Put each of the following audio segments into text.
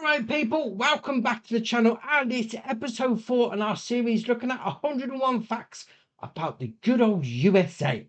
Alright people, welcome back to the channel, and it's episode 4 in our series looking at 101 facts about the good old USA.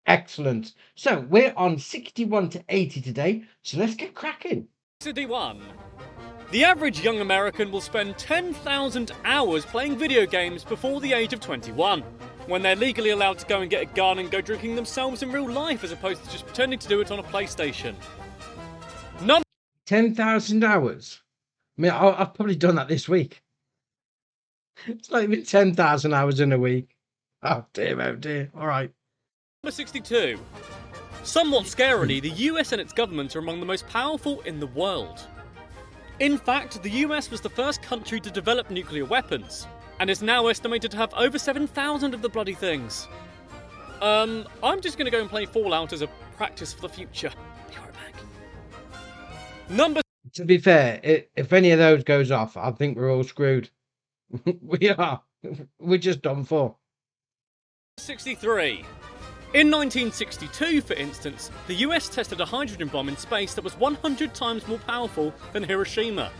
Excellent. So we're on 61 to 80 today, so let's get cracking. 61. The average young American will spend 10,000 hours playing video games before the age of 21, when they're legally allowed to go and get a gun and go drinking themselves in real life as opposed to just pretending to do it on a PlayStation. 10,000 hours. I mean, I've probably done that this week. It's not even 10,000 hours in a week. Oh dear, oh dear. All right. Number 62. Somewhat scarily, the US and its government are among the most powerful in the world. In fact, the US was the first country to develop nuclear weapons, and is now estimated to have over 7,000 of the bloody things. I'm just going to go and play Fallout as a practice for the future. Be right back. To be fair, if any of those goes off, I think we're all screwed. We are. We're just done for. 63. In 1962, for instance, the US tested a hydrogen bomb in space that was 100 times more powerful than Hiroshima.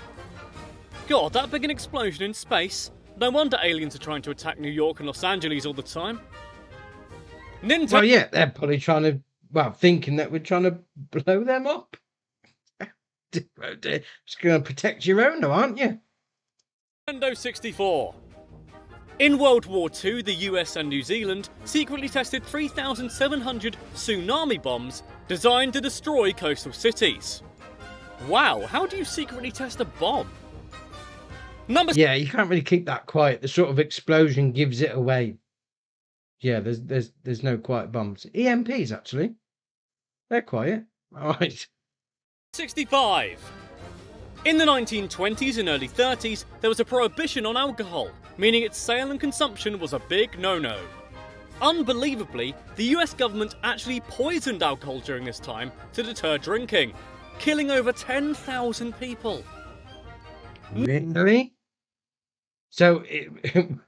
God, that big an explosion in space? No wonder aliens are trying to attack New York and Los Angeles all the time. Well, yeah, they're probably trying to, thinking that we're trying to blow them up. Oh dear. Just going to protect your own, though, aren't you? Nintendo 64. In World War II, the US and New Zealand secretly tested 3,700 tsunami bombs designed to destroy coastal cities. Wow, how do you secretly test a bomb? Yeah, you can't really keep that quiet. The sort of explosion gives it away. Yeah, there's no quiet bombs. EMPs, actually. They're quiet. All right. 65. In the 1920s and early 30s, there was a prohibition on alcohol, meaning its sale and consumption was a big no-no. Unbelievably, the US government actually poisoned alcohol during this time to deter drinking, killing over 10,000 people. Really? So it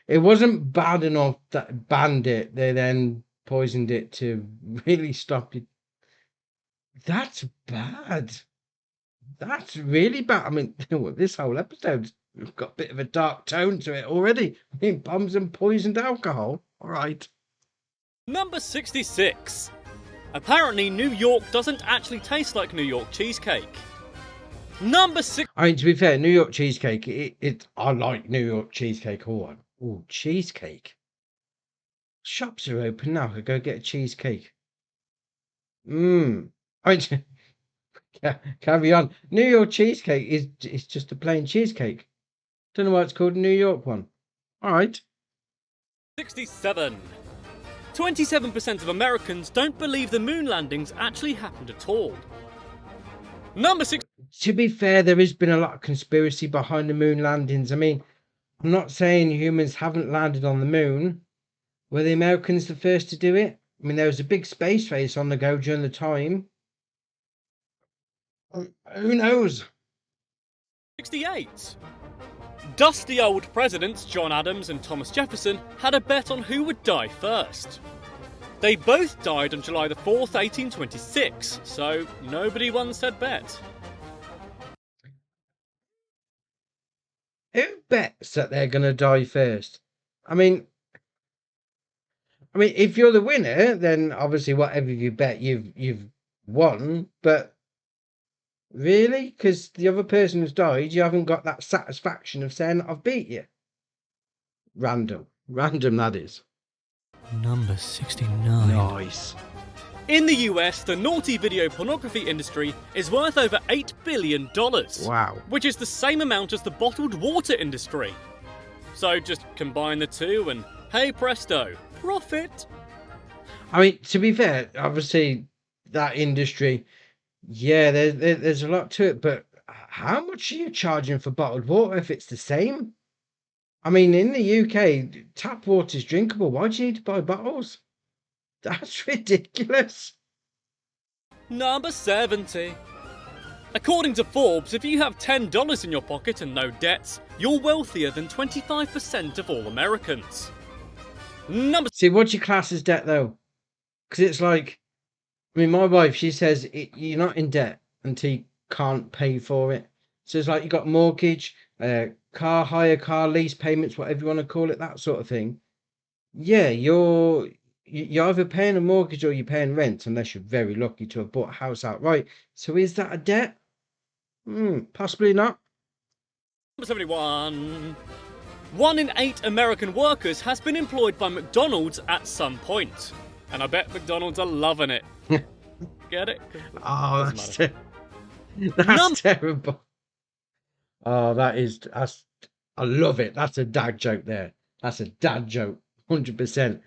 wasn't bad enough that banned it, they then poisoned it to really stop it. That's bad. That's really bad. I mean, this whole episode's got a bit of a dark tone to it already. I mean, bombs and poisoned alcohol. All right. Number 66. Apparently, New York doesn't actually taste like New York cheesecake. Number 6. I mean, to be fair, New York cheesecake, I like New York cheesecake. Oh, cheesecake. Shops are open now. I could go get a cheesecake. I mean, carry on. New York cheesecake is just a plain cheesecake. Don't know why it's called a New York one. All right. 67. 27% of Americans don't believe the moon landings actually happened at all. Number 6. To be fair, there has been a lot of conspiracy behind the moon landings. I mean, I'm not saying humans haven't landed on the moon. Were the Americans the first to do it? I mean, there was a big space race on the go during the time. Who knows? 68. Dusty old presidents John Adams and Thomas Jefferson had a bet on who would die first. They both died on July the 4th, 1826, so nobody won said bet. Who bets that they're going to die first? I mean, if you're the winner, then obviously whatever you bet, you've won. But really, because the other person who's died, you haven't got that satisfaction of saying I've beat you. Random, that is. Number 69. Nice. In the US, the naughty video pornography industry is worth over $8 billion. Wow. Which is the same amount as the bottled water industry. So just combine the two and hey presto, profit. I mean, to be fair, obviously that industry, yeah, there's a lot to it, but how much are you charging for bottled water if it's the same? I mean, in the UK, tap water is drinkable. Why do you need to buy bottles? That's ridiculous. Number 70. According to Forbes, if you have $10 in your pocket and no debts, you're wealthier than 25% of all Americans. See, what's your class as debt, though? Because it's like, I mean, my wife, she says you're not in debt. until you can't pay for it. So it's like you got mortgage, car hire, car lease payments, whatever you want to call it, that sort of thing. Yeah, you're either paying a mortgage or you're paying rent, unless you're very lucky to have bought a house outright. So is that a debt? Possibly not. Number 71. 1 in 8 American workers has been employed by McDonald's at some point. And I bet McDonald's are loving it. Get it? Oh, Doesn't that's terrible. Oh, I love it. That's a dad joke there. That's a dad joke, 100%.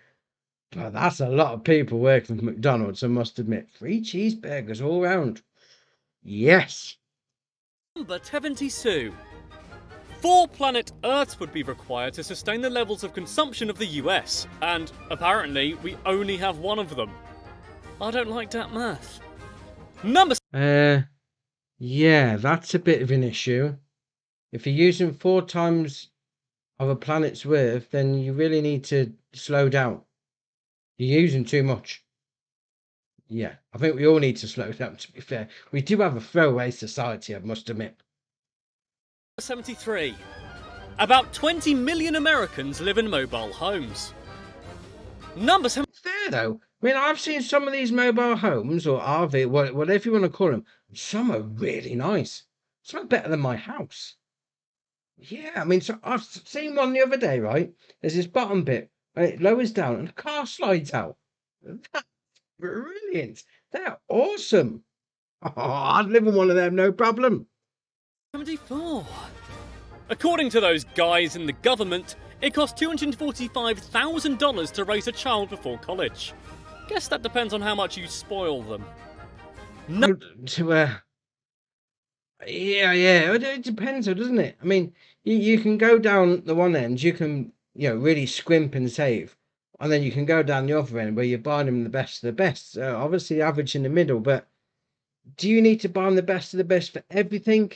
But that's a lot of people working for McDonald's, I must admit. 3 cheeseburgers all round. Yes. Number 72. 4 planet Earths would be required to sustain the levels of consumption of the US, and apparently we only have one of them. I don't like that math. Number Yeah, that's a bit of an issue. If you're using 4 times of a planet's worth, then you really need to slow down. You're using too much. Yeah, I think we all need to slow down, to be fair. We do have a throwaway society, I must admit. 73. About 20 million Americans live in mobile homes. Number 7. Fair though. I mean, I've seen some of these mobile homes or RV, whatever you want to call them. Some are really nice. Some are better than my house. Yeah, I mean, so I've seen one the other day, right? There's this bottom bit, and it lowers down, and the car slides out. That's brilliant. They're awesome. Oh, I'd live in one of them, no problem. 74. According to those guys in the government, it costs $245,000 to raise a child before college. Guess that depends on how much you spoil them. Yeah, it depends, though, doesn't it? I mean, you can go down the one end, you can, really scrimp and save, and then you can go down the other end where you're buying them the best of the best. Obviously, average in the middle, but do you need to buy them the best of the best for everything?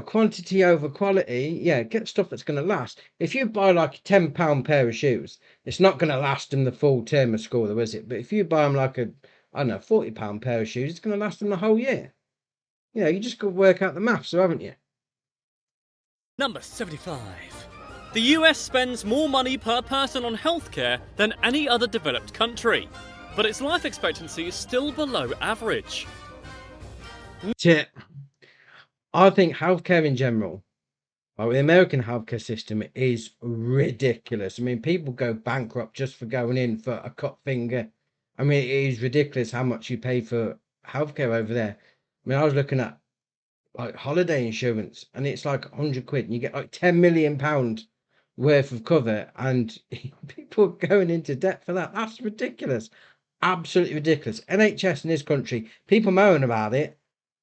Quantity over quality. Yeah, get stuff that's going to last. If you buy like a £10 pair of shoes, it's not going to last them the full term of school, though, is it? But if you buy them like I don't know, £40 pair of shoes, it's going to last them the whole year. You just got to work out the maths, haven't you? Number 75. The US spends more money per person on healthcare than any other developed country, but its life expectancy is still below average. Shit. I think healthcare in general, the American healthcare system is ridiculous. I mean, people go bankrupt just for going in for a cut finger. I mean, it is ridiculous how much you pay for healthcare over there. I mean, I was looking at like holiday insurance, and it's like £100, and you get like £10 million worth of cover, and people are going into debt for that. That's ridiculous. Absolutely ridiculous. NHS in this country, people moan about it,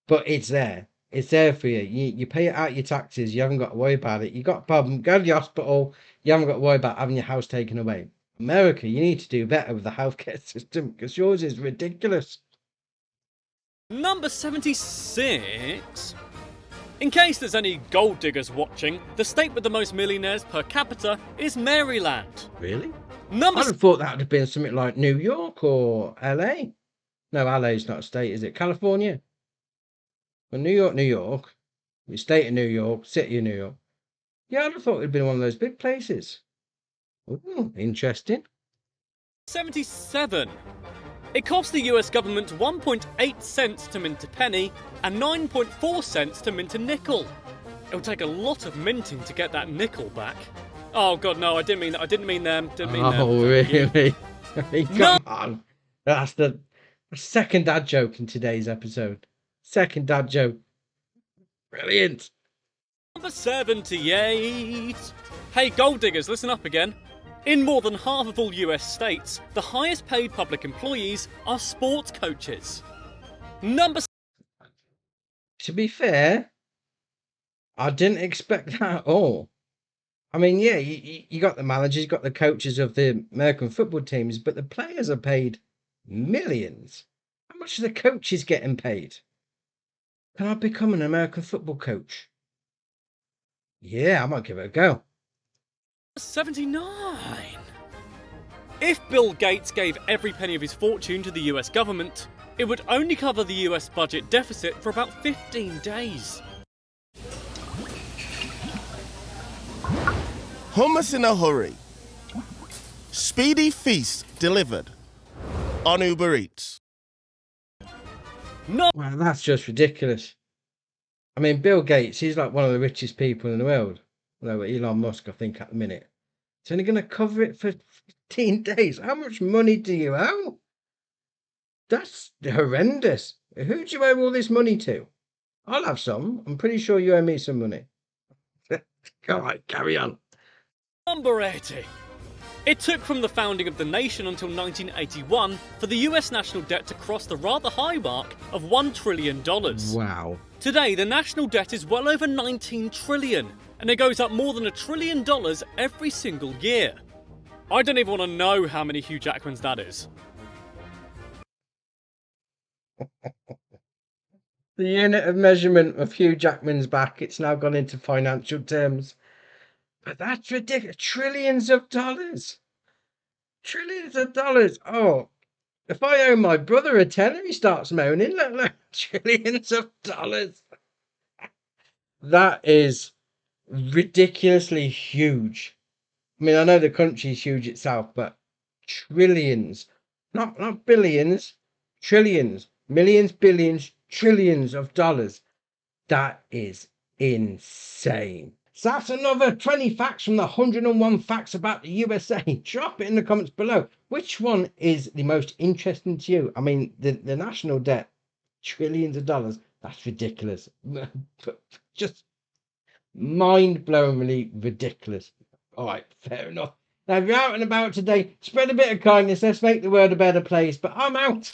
but it's there. It's there for you. You pay it out your taxes. You haven't got to worry about it. You got a problem, go to the hospital. You haven't got to worry about having your house taken away. America, you need to do better with the healthcare system because yours is ridiculous. Number 76. In case there's any gold diggers watching, the state with the most millionaires per capita is Maryland. Really? I'd have thought that would have been something like New York or LA. No, LA is not a state, is it? California. Well, New York, the state of New York, city of New York. Yeah, I'd have thought it'd been one of those big places. Ooh, interesting. 77. It costs the US government 1.8 cents to mint a penny and 9.4 cents to mint a nickel. It'll take a lot of minting to get that nickel back. Oh god, no, I didn't mean that. I didn't mean them. Oh, really? Come on. That's the second dad joke in today's episode. Second dad joke. Brilliant. Number 78. Hey, gold diggers, listen up again. In more than half of all US states, the highest paid public employees are sports coaches. To be fair, I didn't expect that at all. I mean, yeah, you got the managers, you got the coaches of the American football teams, but the players are paid millions. How much are the coaches getting paid? Can I become an American football coach? Yeah, I might give it a go. 79. If Bill Gates gave every penny of his fortune to the US government, It would only cover the US budget deficit for about 15 days. Hummus in a hurry. Speedy feast delivered on Uber Eats. No. Well, that's just ridiculous. I mean, Bill Gates, he's like one of the richest people in the world. Although Elon Musk, I think, at the minute. It's only going to cover it for 15 days. How much money do you owe? That's horrendous. Who do you owe all this money to? I'll have some. I'm pretty sure you owe me some money. All right, carry on. Number 80. It took from the founding of the nation until 1981 for the US national debt to cross the rather high mark of $1 trillion. Wow. Today, the national debt is well over 19 trillion, and it goes up more than $1 trillion every single year. I don't even want to know how many Hugh Jackmans that is. The unit of measurement of Hugh Jackman's back, it's now gone into financial terms. But that's ridiculous. Trillions of dollars. Trillions of dollars. Oh, if I owe my brother a tenner, he starts moaning. Look, trillions of dollars. That is ridiculously huge. I mean, I know the country's huge itself, but trillions, not billions, trillions, millions, billions, trillions of dollars. That is insane. So that's another 20 facts from the 101 facts about the USA. Drop it in the comments below. Which one is the most interesting to you? I mean, the national debt, trillions of dollars, that's ridiculous. Just mind-blowingly ridiculous. All right, fair enough. Now, if you're out and about today, spread a bit of kindness. Let's make the world a better place. But I'm out.